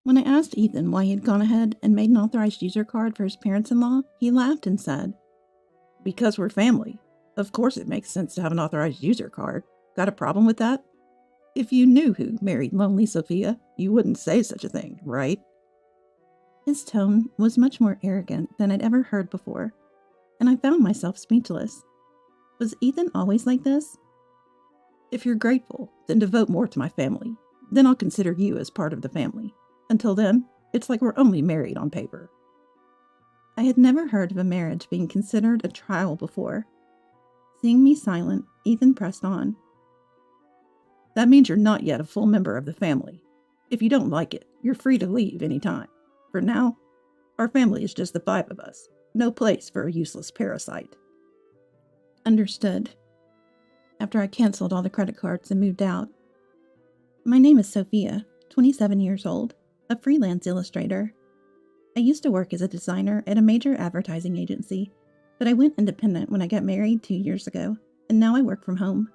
When I asked Ethan why he had gone ahead and made an authorized user card for his parents-in-law, he laughed and said, "Because we're family. Of course it makes sense to have an authorized user card. Got a problem with that? If you knew who married Lonely Sophia, you wouldn't say such a thing, right?" His tone was much more arrogant than I'd ever heard before, and I found myself speechless. Was Ethan always like this? "If you're grateful, then devote more to my family. Then I'll consider you as part of the family. Until then, it's like we're only married on paper." I had never heard of a marriage being considered a trial before. Seeing me silent, Ethan pressed on. "That means you're not yet a full member of the family. If you don't like it, you're free to leave any time. For now, our family is just the five of us. No place for a useless parasite." Understood. After I canceled all the credit cards and moved out. My name is Sophia, 27 years old, a freelance illustrator. I used to work as a designer at a major advertising agency, but I went independent when I got married 2 years ago, and now I work from home.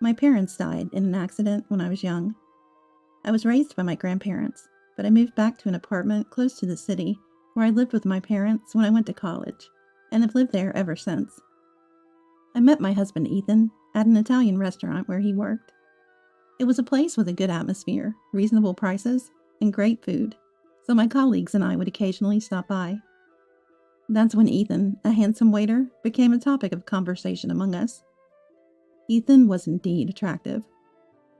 My parents died in an accident when I was young. I was raised by my grandparents, but I moved back to an apartment close to the city where I lived with my parents when I went to college, and have lived there ever since. I met my husband Ethan at an Italian restaurant where he worked. It was a place with a good atmosphere, reasonable prices, and great food, so my colleagues and I would occasionally stop by. That's when Ethan, a handsome waiter, became a topic of conversation among us. Ethan was indeed attractive.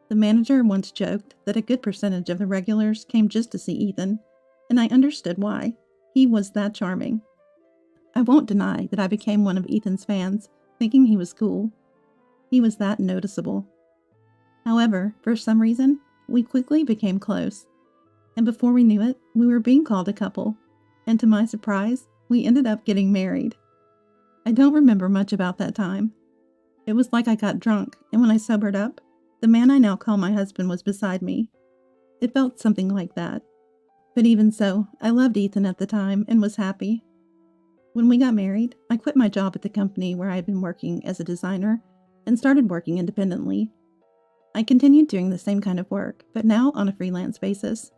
The manager once joked that a good percentage of the regulars came just to see Ethan, and I understood why. He was that charming. I won't deny that I became one of Ethan's fans, thinking he was cool. He was that noticeable. However, for some reason, we quickly became close, and before we knew it, we were being called a couple, and to my surprise, we ended up getting married. I don't remember much about that time. It was like I got drunk, and when I sobered up, the man I now call my husband was beside me. It felt something like that. But even so, I loved Ethan at the time and was happy. When we got married, I quit my job at the company where I had been working as a designer and started working independently. I continued doing the same kind of work, but now on a freelance basis.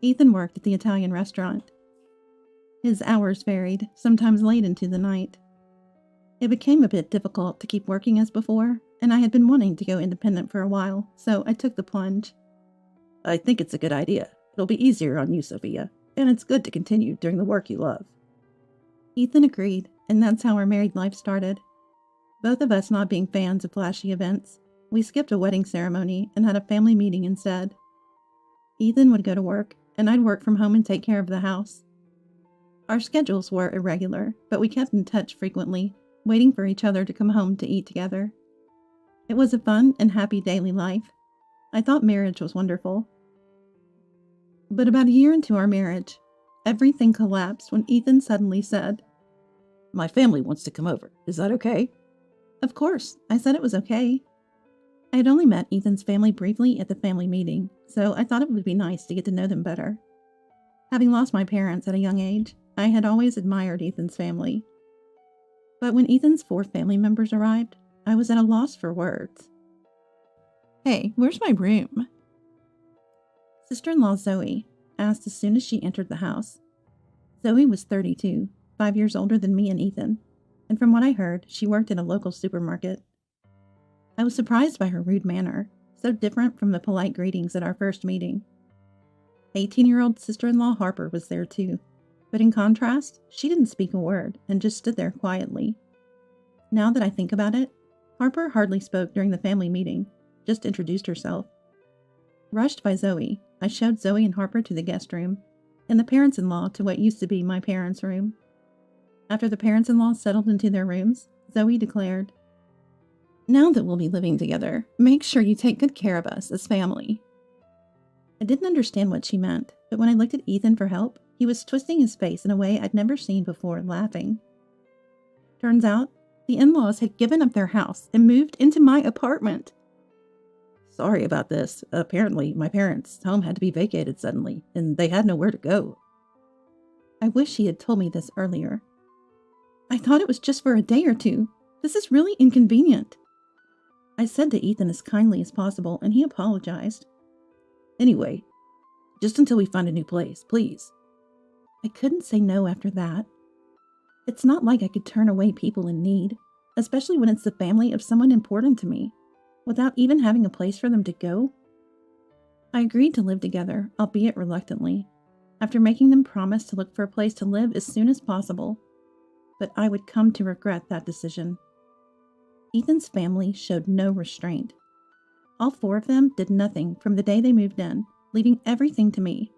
Ethan worked at the Italian restaurant. His hours varied, sometimes late into the night. It became a bit difficult to keep working as before, and I had been wanting to go independent for a while, so I took the plunge. "I think it's a good idea. It'll be easier on you, Sophia, and it's good to continue doing the work you love." Ethan agreed, and that's how our married life started. Both of us not being fans of flashy events, we skipped a wedding ceremony and had a family meeting instead. Ethan would go to work, and I'd work from home and take care of the house. Our schedules were irregular, but we kept in touch frequently, waiting for each other to come home to eat together. It was a fun and happy daily life. I thought marriage was wonderful. But about a year into our marriage, everything collapsed when Ethan suddenly said, "My family wants to come over. Is that okay?" Of course, I said it was okay. I had only met Ethan's family briefly at the family meeting, so I thought it would be nice to get to know them better. Having lost my parents at a young age, I had always admired Ethan's family. But when Ethan's 4 family members arrived, I was at a loss for words. "Hey, where's my room?" Sister-in-law Zoe asked as soon as she entered the house. Zoe was 32, 5 years older than me and Ethan, and from what I heard, she worked at a local supermarket. I was surprised by her rude manner, so different from the polite greetings at our first meeting. 18-year-old sister-in-law Harper was there too, but in contrast, she didn't speak a word and just stood there quietly. Now that I think about it, Harper hardly spoke during the family meeting, just introduced herself. Rushed by Zoe, I showed Zoe and Harper to the guest room, and the parents-in-law to what used to be my parents' room. After the parents-in-law settled into their rooms, Zoe declared, "Now that we'll be living together, make sure you take good care of us as family." I didn't understand what she meant, but when I looked at Ethan for help, he was twisting his face in a way I'd never seen before, laughing. Turns out, the in-laws had given up their house and moved into my apartment. "Sorry about this. Apparently, my parents' home had to be vacated suddenly, and they had nowhere to go." I wish he had told me this earlier. "I thought it was just for a day or two. This is really inconvenient." I said to Ethan as kindly as possible, and he apologized. "Anyway, Just until we find a new place, please. I couldn't say no after that. It's not like I could turn away people in need, especially when it's the family of someone important to me, without even having a place for them to go. I agreed to live together, albeit reluctantly, after making them promise to look for a place to live as soon as possible. But I would come to regret that decision. Ethan's family showed no restraint. All 4 of them did nothing from the day they moved in, leaving everything to me.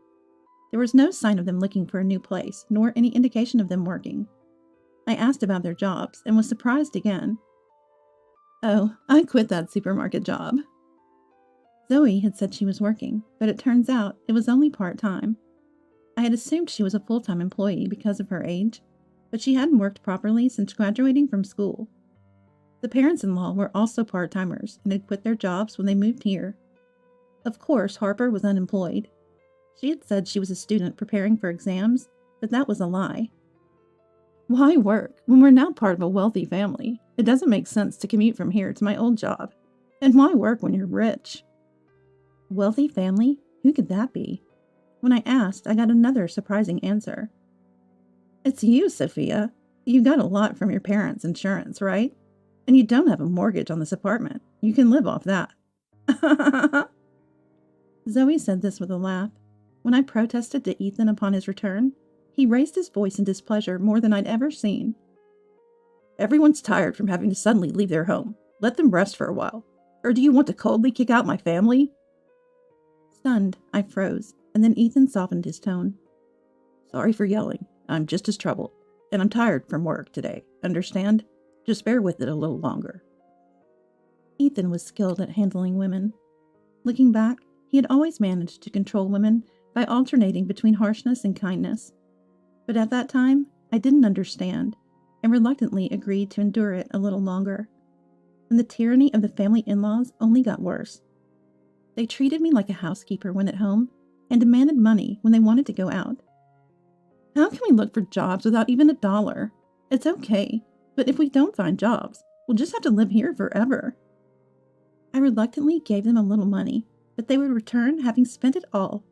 There was no sign of them looking for a new place, nor any indication of them working. I asked about their jobs and was surprised again. Oh, I quit that supermarket job. Zoe had said she was working, but it turns out it was only part-time. I had assumed she was a full-time employee because of her age, but she hadn't worked properly since graduating from school. The parents-in-law were also part-timers and had quit their jobs when they moved here. Of course, Harper was unemployed. She had said she was a student preparing for exams, but that was a lie. Why work when we're now part of a wealthy family? It doesn't make sense to commute from here to my old job. And why work when you're rich? Wealthy family? Who could that be? When I asked, I got another surprising answer. It's you, Sophia. You got a lot from your parents' insurance, right? And you don't have a mortgage on this apartment. You can live off that. Zoe said this with a laugh. When I protested to Ethan upon his return, he raised his voice in displeasure more than I'd ever seen. Everyone's tired from having to suddenly leave their home. Let them rest for a while. Or do you want to coldly kick out my family? Stunned, I froze, and then Ethan softened his tone. Sorry for yelling. I'm just as troubled, and I'm tired from work today. Understand? Just bear with it a little longer. Ethan was skilled at handling women. Looking back, he had always managed to control women by alternating between harshness and kindness. But at that time, I didn't understand, and reluctantly agreed to endure it a little longer. And the tyranny of the family in-laws only got worse. They treated me like a housekeeper when at home, and demanded money when they wanted to go out. How can we look for jobs without even $1? It's okay, but if we don't find jobs, we'll just have to live here forever. I reluctantly gave them a little money, but they would return having spent it all,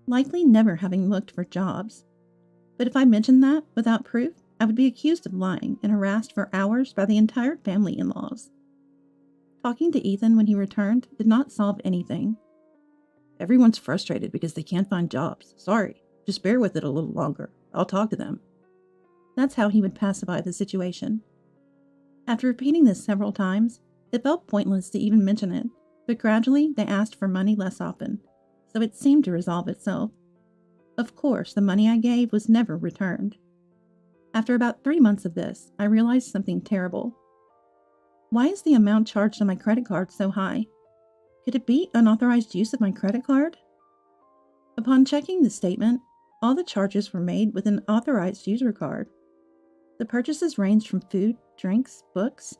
likely never having looked for jobs. But if I mentioned that without proof, I would be accused of lying and harassed for hours by the entire family in-laws. Talking to Ethan when he returned did not solve anything. Everyone's frustrated because they can't find jobs. Sorry, just bear with it a little longer. I'll talk to them. That's how he would pacify the situation. After repeating this several times, it felt pointless to even mention it, but gradually they asked for money less often, so it seemed to resolve itself. Of course, the money I gave was never returned. After about 3 months of this, I realized something terrible. Why is the amount charged on my credit card so high? Could it be unauthorized use of my credit card? Upon checking the statement, all the charges were made with an authorized user card. The purchases ranged from food, drinks, books,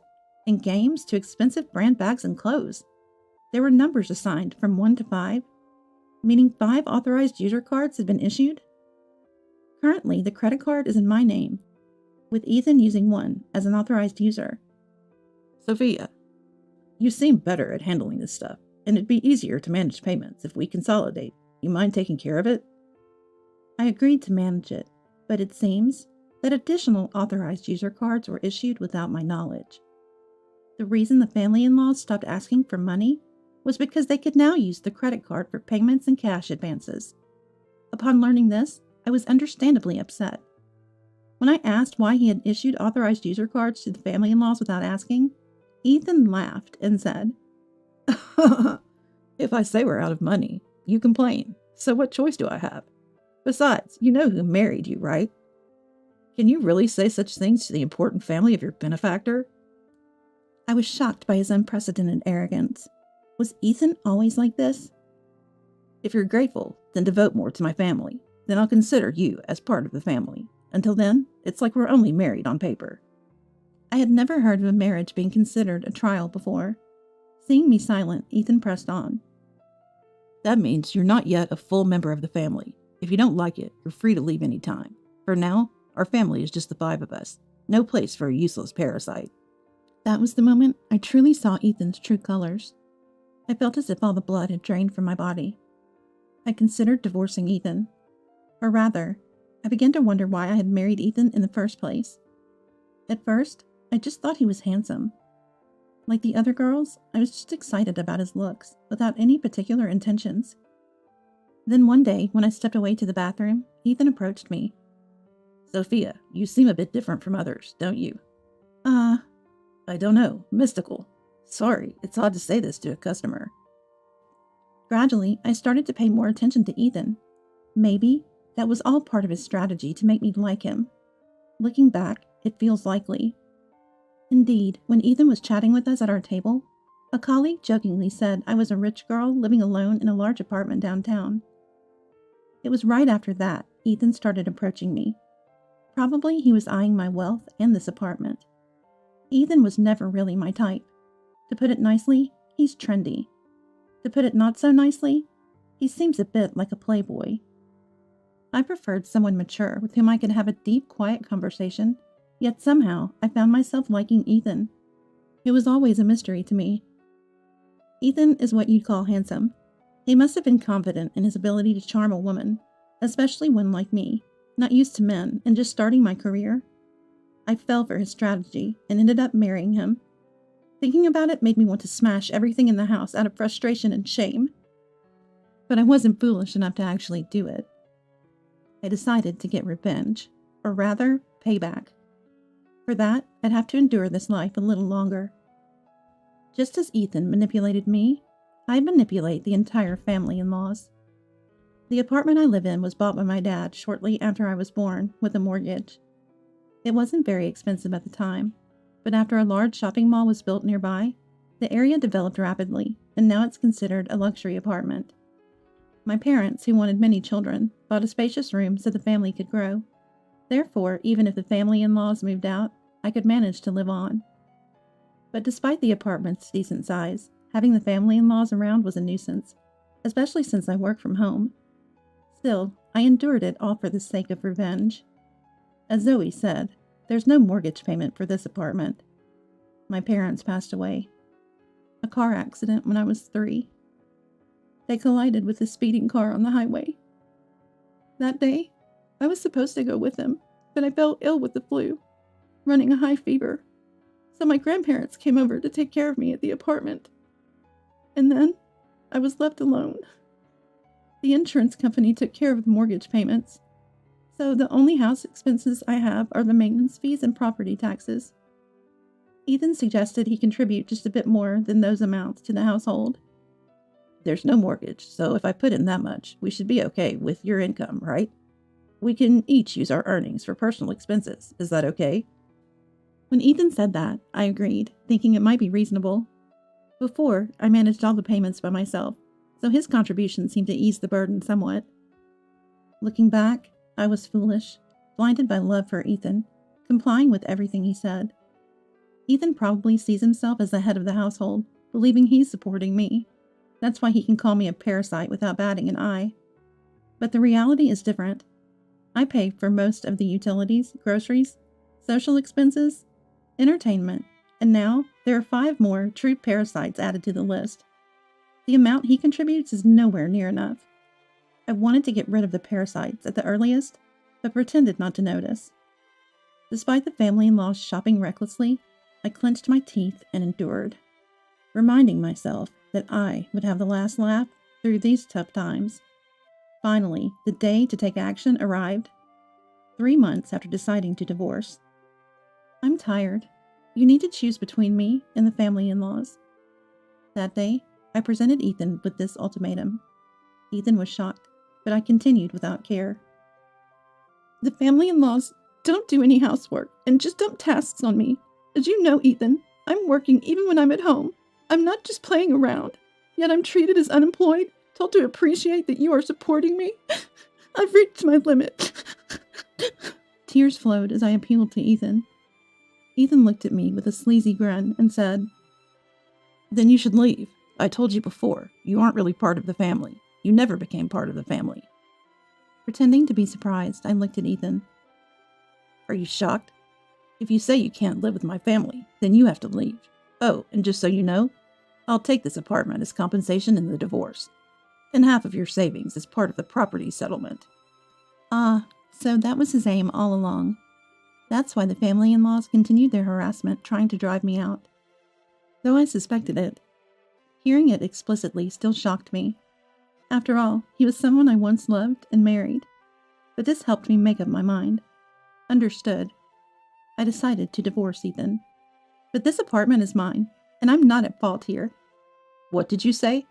and games to expensive brand bags and clothes. There were numbers assigned from 1 to 5, meaning 5 authorized user cards had been issued. Currently, the credit card is in my name, with Ethan using one as an authorized user. Sophia, you seem better at handling this stuff, and it'd be easier to manage payments if we consolidate. You mind taking care of it? I agreed to manage it, but it seems that additional authorized user cards were issued without my knowledge. The reason the family-in-laws stopped asking for money was because they could now use the credit card for payments and cash advances. Upon learning this, I was understandably upset. When I asked why he had issued authorized user cards to the family-in-laws without asking, Ethan laughed and said, If I say we're out of money, you complain. So what choice do I have? Besides, you know who married you, right? Can you really say such things to the important family of your benefactor? I was shocked by his unprecedented arrogance. Was Ethan always like this? If you're grateful, then devote more to my family. Then I'll consider you as part of the family. Until then, it's like we're only married on paper. I had never heard of a marriage being considered a trial before. Seeing me silent, Ethan pressed on. That means you're not yet a full member of the family. If you don't like it, you're free to leave any time. For now, our family is just the 5 of us. No place for a useless parasite. That was the moment I truly saw Ethan's true colors. I felt as if all the blood had drained from my body. I considered divorcing Ethan. Or rather, I began to wonder why I had married Ethan in the first place. At first, I just thought he was handsome. Like the other girls, I was just excited about his looks, without any particular intentions. Then one day, when I stepped away to the bathroom, Ethan approached me. "Sophia, you seem a bit different from others, don't you?" I don't know, mystical. Sorry, it's odd to say this to a customer." Gradually, I started to pay more attention to Ethan. Maybe that was all part of his strategy to make me like him. Looking back, it feels likely. Indeed, when Ethan was chatting with us at our table, a colleague jokingly said I was a rich girl living alone in a large apartment downtown. It was right after that Ethan started approaching me. Probably he was eyeing my wealth and this apartment. Ethan was never really my type. To put it nicely, he's trendy. To put it not so nicely, he seems a bit like a playboy. I preferred someone mature with whom I could have a deep, quiet conversation, yet somehow I found myself liking Ethan. It was always a mystery to me. Ethan is what you'd call handsome. He must have been confident in his ability to charm a woman, especially one like me, not used to men and just starting my career. I fell for his strategy and ended up marrying him. Thinking about it made me want to smash everything in the house out of frustration and shame. But I wasn't foolish enough to actually do it. I decided to get revenge, or rather, payback. For that, I'd have to endure this life a little longer. Just as Ethan manipulated me, I'd manipulate the entire family-in-laws. The apartment I live in was bought by my dad shortly after I was born, with a mortgage. It wasn't very expensive at the time, but after a large shopping mall was built nearby, the area developed rapidly, and now it's considered a luxury apartment. My parents, who wanted many children, bought a spacious room so the family could grow. Therefore, even if the family-in-laws moved out, I could manage to live on. But despite the apartment's decent size, having the family-in-laws around was a nuisance, especially since I work from home. Still, I endured it all for the sake of revenge. As Zoe said, there's no mortgage payment for this apartment. My parents passed away. A car accident when I was 3. They collided with a speeding car on the highway. That day, I was supposed to go with them, but I fell ill with the flu, running a high fever. So my grandparents came over to take care of me at the apartment. And then, I was left alone. The insurance company took care of the mortgage payments, so the only house expenses I have are the maintenance fees and property taxes. Ethan suggested he contribute just a bit more than those amounts to the household. "There's no mortgage, so if I put in that much, we should be okay with your income, right? We can each use our earnings for personal expenses. Is that okay?" When Ethan said that, I agreed, thinking it might be reasonable. Before, I managed all the payments by myself, so his contribution seemed to ease the burden somewhat. Looking back, I was foolish, blinded by love for Ethan, complying with everything he said. Ethan probably sees himself as the head of the household, believing he's supporting me. That's why he can call me a parasite without batting an eye. But the reality is different. I pay for most of the utilities, groceries, social expenses, entertainment, and now there are 5 more true parasites added to the list. The amount he contributes is nowhere near enough. I wanted to get rid of the parasites at the earliest, but pretended not to notice. Despite the family-in-law shopping recklessly, I clenched my teeth and endured, reminding myself that I would have the last laugh through these tough times. Finally, the day to take action arrived, 3 months after deciding to divorce. "I'm tired. You need to choose between me and the family-in-laws." That day, I presented Ethan with this ultimatum. Ethan was shocked, but I continued without care. "The family-in-laws don't do any housework and just dump tasks on me. As you know, Ethan, I'm working even when I'm at home. I'm not just playing around, yet I'm treated as unemployed, told to appreciate that you are supporting me. I've reached my limit." Tears flowed as I appealed to Ethan. Ethan looked at me with a sleazy grin and said, "Then you should leave. I told you before, you aren't really part of the family. You never became part of the family." Pretending to be surprised, I looked at Ethan. "Are you shocked? If you say you can't live with my family, then you have to leave. Oh, and just so you know, I'll take this apartment as compensation in the divorce." and half of your savings as part of the property settlement. Ah, so that was his aim all along. That's why the family-in-laws continued their harassment, trying to drive me out. Though I suspected it, hearing it explicitly still shocked me. After all, he was someone I once loved and married. But this helped me make up my mind. Understood. I decided to divorce Ethan. But this apartment is mine, and I'm not at fault here. What did you say?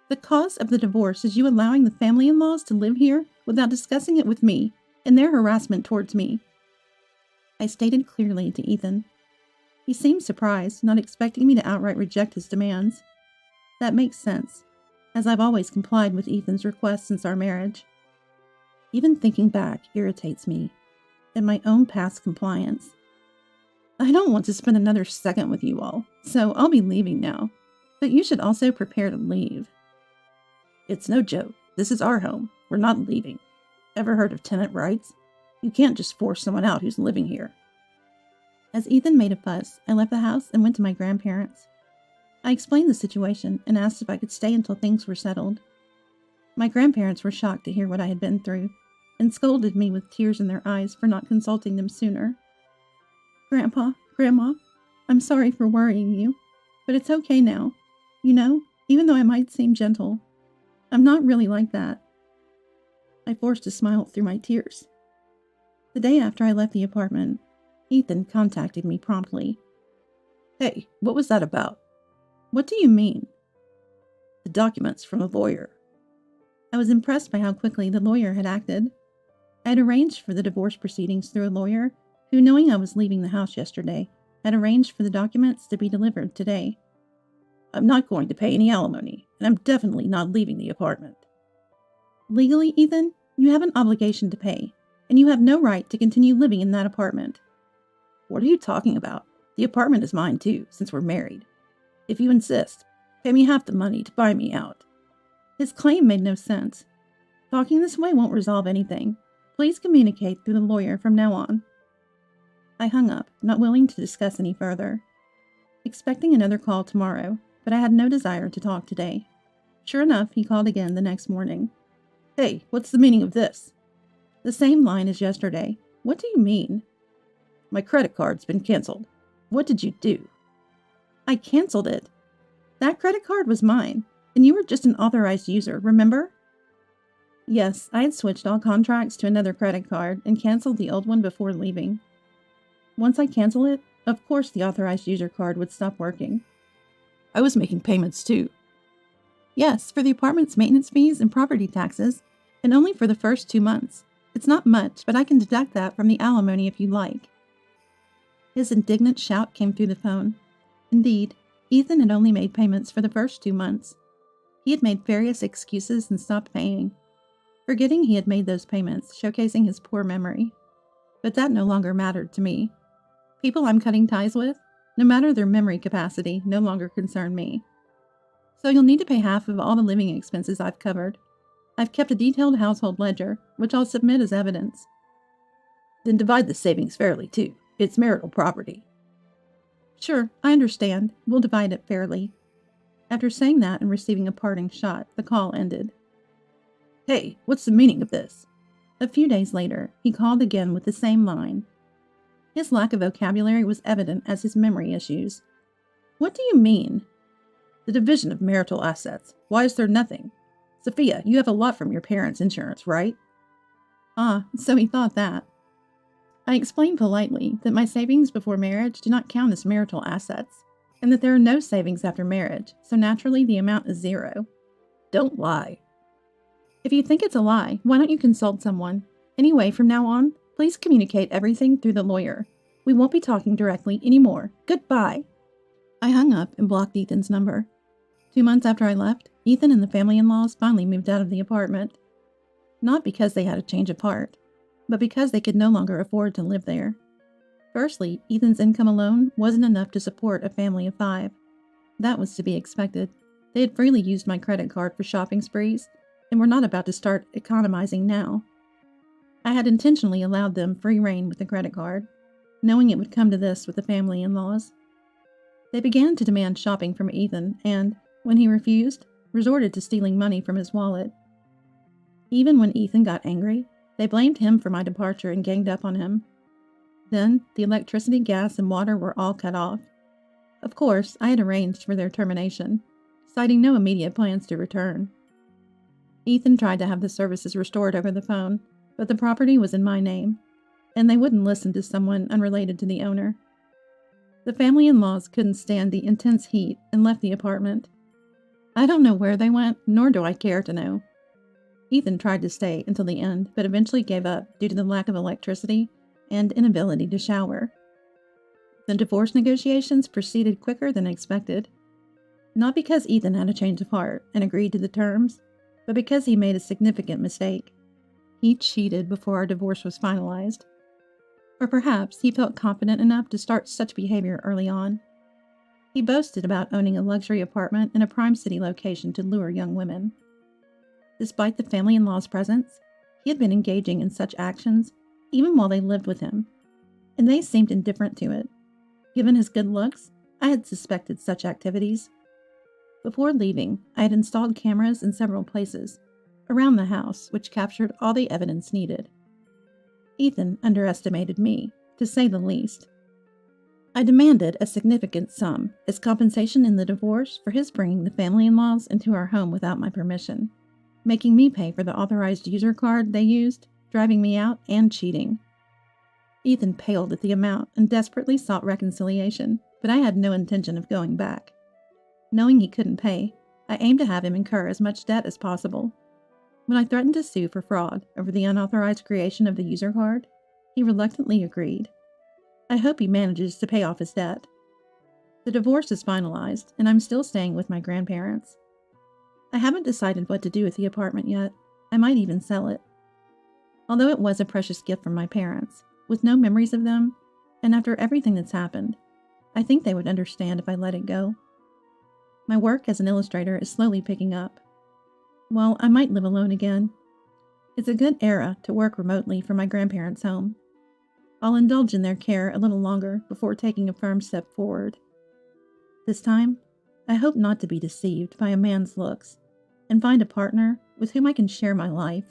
The cause of the divorce is you allowing the family-in-laws to live here without discussing it with me and their harassment towards me. I stated clearly to Ethan. He seemed surprised, not expecting me to outright reject his demands. That makes sense, as I've always complied with Ethan's requests since our marriage. Even thinking back irritates me, at my own past compliance. I don't want to spend another second with you all, so I'll be leaving now. But you should also prepare to leave. It's no joke. This is our home. We're not leaving. Ever heard of tenant rights? You can't just force someone out who's living here. As Ethan made a fuss, I left the house and went to my grandparents. I explained the situation and asked if I could stay until things were settled. My grandparents were shocked to hear what I had been through, and scolded me with tears in their eyes for not consulting them sooner. Grandpa, Grandma, I'm sorry for worrying you, but it's okay now. You know, even though I might seem gentle, I'm not really like that. I forced a smile through my tears. The day after I left the apartment, Ethan contacted me promptly. Hey, what was that about? What do you mean? The documents from the lawyer. I was impressed by how quickly the lawyer had acted. I had arranged for the divorce proceedings through a lawyer who, knowing I was leaving the house yesterday, had arranged for the documents to be delivered today. I'm not going to pay any alimony, and I'm definitely not leaving the apartment. Legally, Ethan, you have an obligation to pay, and you have no right to continue living in that apartment. What are you talking about? The apartment is mine too, since we're married. If you insist, pay me half the money to buy me out. His claim made no sense. Talking this way won't resolve anything. Please communicate through the lawyer from now on. I hung up, not willing to discuss any further. Expecting another call tomorrow, but I had no desire to talk today. Sure enough, he called again the next morning. Hey, what's the meaning of this? The same line as yesterday. What do you mean? My credit card's been canceled. What did you do? I canceled it. That credit card was mine, and you were just an authorized user, remember? Yes, I had switched all contracts to another credit card and canceled the old one before leaving. Once I cancel it, of course the authorized user card would stop working. I was making payments too. Yes, for the apartment's maintenance fees and property taxes, and only for the first 2 months. It's not much, but I can deduct that from the alimony if you like. His indignant shout came through the phone. Indeed, Ethan had only made payments for the first 2 months. He had made various excuses and stopped paying, forgetting he had made those payments, showcasing his poor memory. But that no longer mattered to me. People I'm cutting ties with, no matter their memory capacity, no longer concern me. So you'll need to pay half of all the living expenses I've covered. I've kept a detailed household ledger, which I'll submit as evidence. Then divide the savings fairly too. It's marital property. Sure, I understand. We'll divide it fairly. After saying that and receiving a parting shot, the call ended. Hey, what's the meaning of this? A few days later, he called again with the same line. His lack of vocabulary was evident as his memory issues. What do you mean? The division of marital assets. Why is there nothing? Sophia, you have a lot from your parents' insurance, right? Ah, so he thought that. I explained politely that my savings before marriage do not count as marital assets, and that there are no savings after marriage, so naturally the amount is 0. Don't lie. If you think it's a lie, why don't you consult someone? Anyway, from now on, please communicate everything through the lawyer. We won't be talking directly anymore. Goodbye. I hung up and blocked Ethan's number. 2 months after I left, Ethan and the family-in-laws finally moved out of the apartment. Not because they had a change of heart, but because they could no longer afford to live there. Firstly, Ethan's income alone wasn't enough to support a family of 5. That was to be expected. They had freely used my credit card for shopping sprees, and were not about to start economizing now. I had intentionally allowed them free rein with the credit card, knowing it would come to this with the family-in-laws. They began to demand shopping from Ethan, and, when he refused, resorted to stealing money from his wallet. Even when Ethan got angry, they blamed him for my departure and ganged up on him. Then, the electricity, gas, and water were all cut off. Of course, I had arranged for their termination, citing no immediate plans to return. Ethan tried to have the services restored over the phone, but the property was in my name, and they wouldn't listen to someone unrelated to the owner. The family-in-laws couldn't stand the intense heat and left the apartment. I don't know where they went, nor do I care to know. Ethan tried to stay until the end, but eventually gave up due to the lack of electricity and inability to shower. The divorce negotiations proceeded quicker than expected. Not because Ethan had a change of heart and agreed to the terms, but because he made a significant mistake. He cheated before our divorce was finalized. Or perhaps he felt confident enough to start such behavior early on. He boasted about owning a luxury apartment in a prime city location to lure young women. Despite the family-in-law's presence, he had been engaging in such actions even while they lived with him, and they seemed indifferent to it. Given his good looks, I had suspected such activities. Before leaving, I had installed cameras in several places around the house which captured all the evidence needed. Ethan underestimated me, to say the least. I demanded a significant sum as compensation in the divorce for his bringing the family-in-laws into our home without my permission, making me pay for the authorized user card they used, driving me out, and cheating. Ethan paled at the amount and desperately sought reconciliation, but I had no intention of going back. Knowing he couldn't pay, I aimed to have him incur as much debt as possible. When I threatened to sue for fraud over the unauthorized creation of the user card, he reluctantly agreed. I hope he manages to pay off his debt. The divorce is finalized, and I'm still staying with my grandparents. I haven't decided what to do with the apartment yet. I might even sell it. Although it was a precious gift from my parents, with no memories of them, and after everything that's happened, I think they would understand if I let it go. My work as an illustrator is slowly picking up. Well, I might live alone again. It's a good era to work remotely from my grandparents' home. I'll indulge in their care a little longer before taking a firm step forward. This time, I hope not to be deceived by a man's looks and find a partner with whom I can share my life.